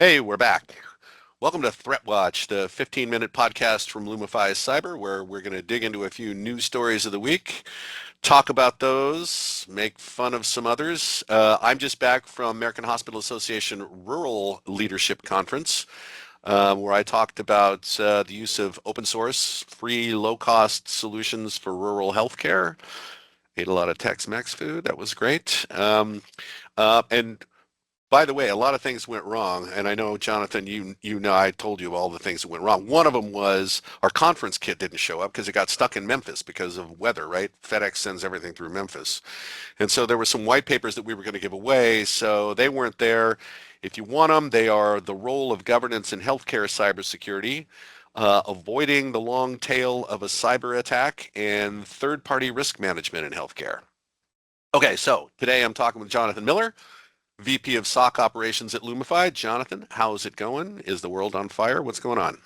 Hey, we're back. Welcome to Threat Watch, the 15-minute podcast from Lumifi Cyber, where we're going to dig into a few news stories of the week, talk about those, make fun of some others. I'm just back from American Hospital Association Rural Leadership Conference, where I talked about the use of open source, free, low-cost solutions for rural healthcare. Ate a lot of Tex-Mex food. That was great. And by the way, a lot of things went wrong, and I know, Jonathan, you know I told you all the things that went wrong. One of them was our conference kit didn't show up because it got stuck in Memphis because of weather, right? FedEx sends everything through Memphis. And so there were some white papers that we were going to give away, so they weren't there. If you want them, they are the role of governance in healthcare cybersecurity, avoiding the long tail of a cyber attack, and third-party risk management in healthcare. Okay, so today I'm talking with Jonathan Miller, VP of SOC Operations at Lumifi. Jonathan, how's it going? Is the world on fire? What's going on?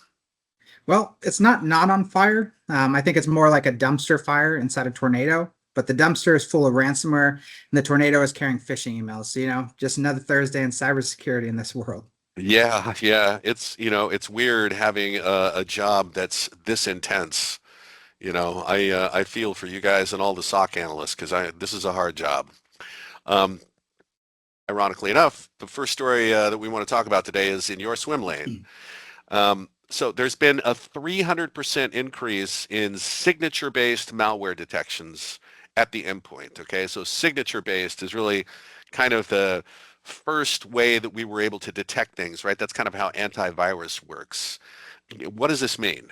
Well, it's not on fire. I think it's more like a dumpster fire inside a tornado. But the dumpster is full of ransomware, and the tornado is carrying phishing emails. So, just another Thursday in cybersecurity in this world. Yeah. It's weird having a job that's this intense. I feel for you guys and all the SOC analysts because I this is a hard job. Um, Ironically enough, the first story that we want to talk about today is in your swim lane. So there's been a 300% increase in signature-based malware detections at the endpoint. Okay, so signature-based is really kind of the first way that we were able to detect things, right? That's kind of how antivirus works. What does this mean?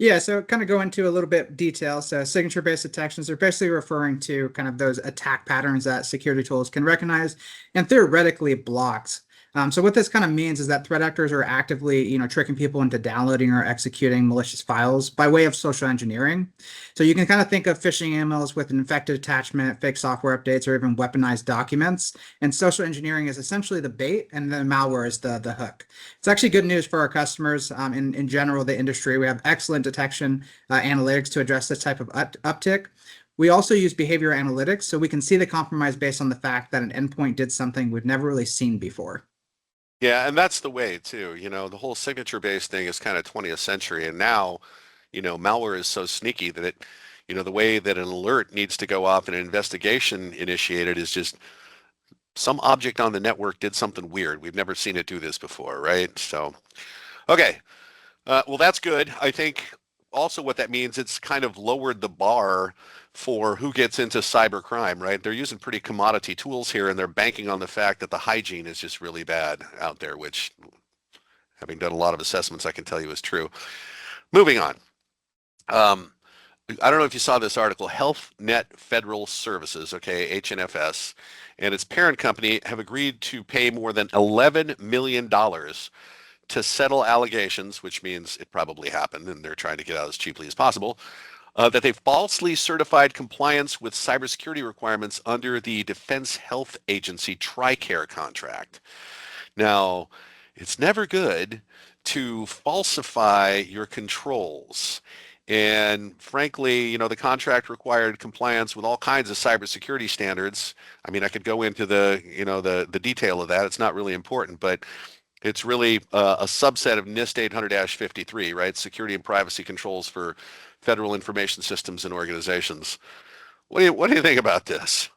Yeah, so kind of go into a little bit detail. So signature-based detections are basically referring to kind of those attack patterns that security tools can recognize and theoretically blocks. So what this kind of means is that threat actors are actively, tricking people into downloading or executing malicious files by way of social engineering. So you can kind of think of phishing emails with an infected attachment, fake software updates, or even weaponized documents. And social engineering is essentially the bait, and the malware is the hook. It's actually good news for our customers. In general, the industry, we have excellent detection analytics to address this type of uptick. We also use behavior analytics, so we can see the compromise based on the fact that an endpoint did something we've never really seen before. Yeah, and that's the way too. The whole signature-based thing is kind of 20th century, and now, malware is so sneaky that the way that an alert needs to go off and an investigation initiated is just some object on the network did something weird. We've never seen it do this before, right? So, okay. Well, that's good. I think also what that means, it's kind of lowered the bar for who gets into cyber crime, right? They're using pretty commodity tools here, and they're banking on the fact that the hygiene is just really bad out there, which, having done a lot of assessments, I can tell you is true. Moving on. Um, I don't know if you saw this article. Health Net Federal Services, okay, HNFS, and its parent company have agreed to pay more than $11 million to settle allegations, which means it probably happened and they're trying to get out as cheaply as possible, that they falsely certified compliance with cybersecurity requirements under the Defense Health Agency TRICARE contract. Now, it's never good to falsify your controls. And frankly, the contract required compliance with all kinds of cybersecurity standards. I mean, I could go into the detail of that. It's not really important, but it's really a subset of NIST 800-53, right? Security and privacy controls for federal information systems and organizations. What do you think about this?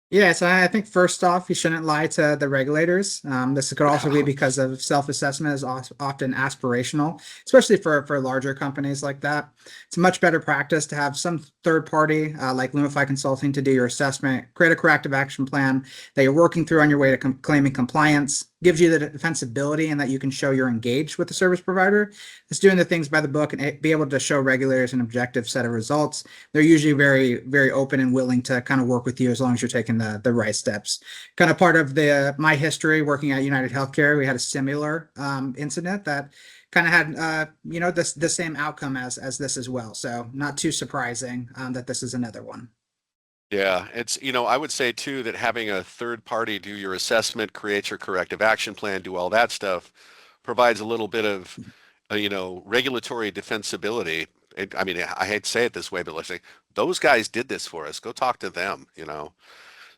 Yeah, so I think first off, you shouldn't lie to the regulators. This could also be because of self-assessment is often aspirational, especially for larger companies like that. It's a much better practice to have some third party like Lumify Consulting to do your assessment, create a corrective action plan that you're working through on your way to claiming compliance, gives you the defensibility and that you can show you're engaged with the service provider. It's doing the things by the book and be able to show regulators an objective set of results. They're usually very, very open and willing to kind of work with you as long as you're taking the right steps. Kind of part of my history working at United Healthcare, we had a similar incident that kind of had the same outcome as this as well. So not too surprising that this is another one. Yeah, I would say too that having a third party do your assessment, create your corrective action plan, do all that stuff, provides a little bit of, regulatory defensibility. I mean, I hate to say it this way, but let's say those guys did this for us. Go talk to them.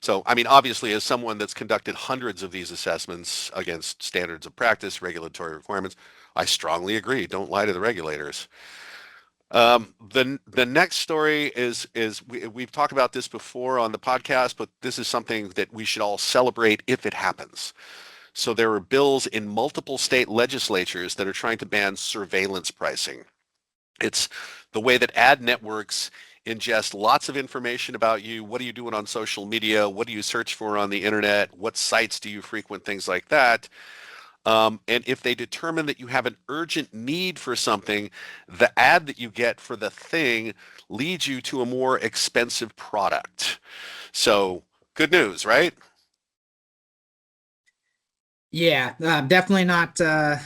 So, I mean, obviously, as someone that's conducted hundreds of these assessments against standards of practice, regulatory requirements, I strongly agree. Don't lie to the regulators. The next story is we've talked about this before on the podcast, but this is something that we should all celebrate if it happens. So there are bills in multiple state legislatures that are trying to ban surveillance pricing. It's the way that ad networks ingest lots of information about you. What are you doing on social media? What do you search for on the internet? What sites do you frequent? Things like that. And if they determine that you have an urgent need for something, the ad that you get for the thing leads you to a more expensive product. So good news, right? Yeah, definitely not the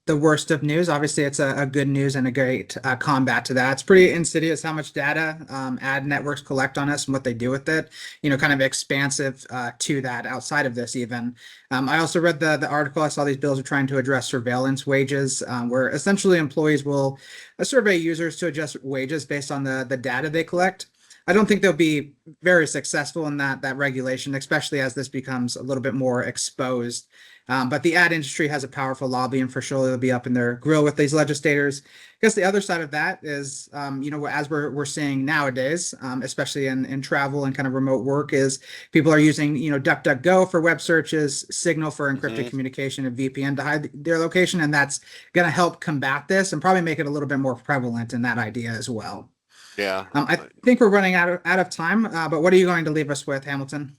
worst of news. Obviously, it's a good news and a great combat to that. It's pretty insidious how much data ad networks collect on us and what they do with it. Kind of expansive to that outside of this even. I also read the article. I saw these bills are trying to address surveillance wages, where essentially employees will survey users to adjust wages based on the data they collect. I don't think they'll be very successful in that regulation, especially as this becomes a little bit more exposed. But the ad industry has a powerful lobby, and for sure they'll be up in their grill with these legislators. I guess the other side of that is, as we're seeing nowadays, especially in travel and kind of remote work, is people are using, DuckDuckGo for web searches, Signal for encrypted Hmm. communication, and VPN to hide their location, and that's going to help combat this and probably make it a little bit more prevalent in that idea as well. Yeah. I think we're running out of time, but what are you going to leave us with, Hamilton?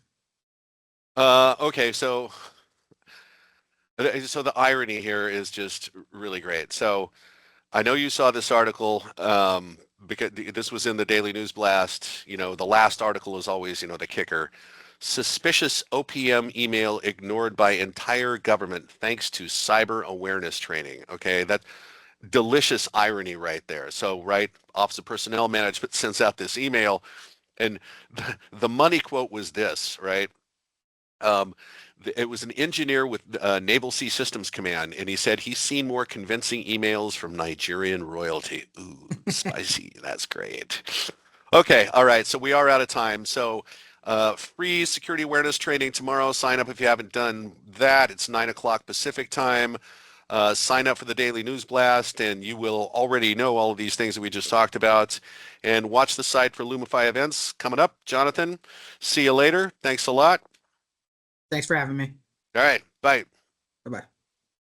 Okay. So the irony here is just really great. So I know you saw this article because this was in the Daily News Blast. The last article is always, the kicker. Suspicious OPM email ignored by entire government thanks to cyber awareness training. Okay, that delicious irony right there. So, right, Office of Personnel Management sends out this email, and the money quote was this, right? Um, it was an engineer with Naval Sea Systems Command, and he said he's seen more convincing emails from Nigerian royalty. Ooh, spicy. That's great. Okay, all right. So we are out of time. So free security awareness training tomorrow. Sign up if you haven't done that. It's 9 o'clock Pacific time. Sign up for the Daily News Blast, and you will already know all of these things that we just talked about. And watch the site for Lumify events coming up. Jonathan, see you later. Thanks a lot. Thanks for having me. All right. Bye. Bye bye.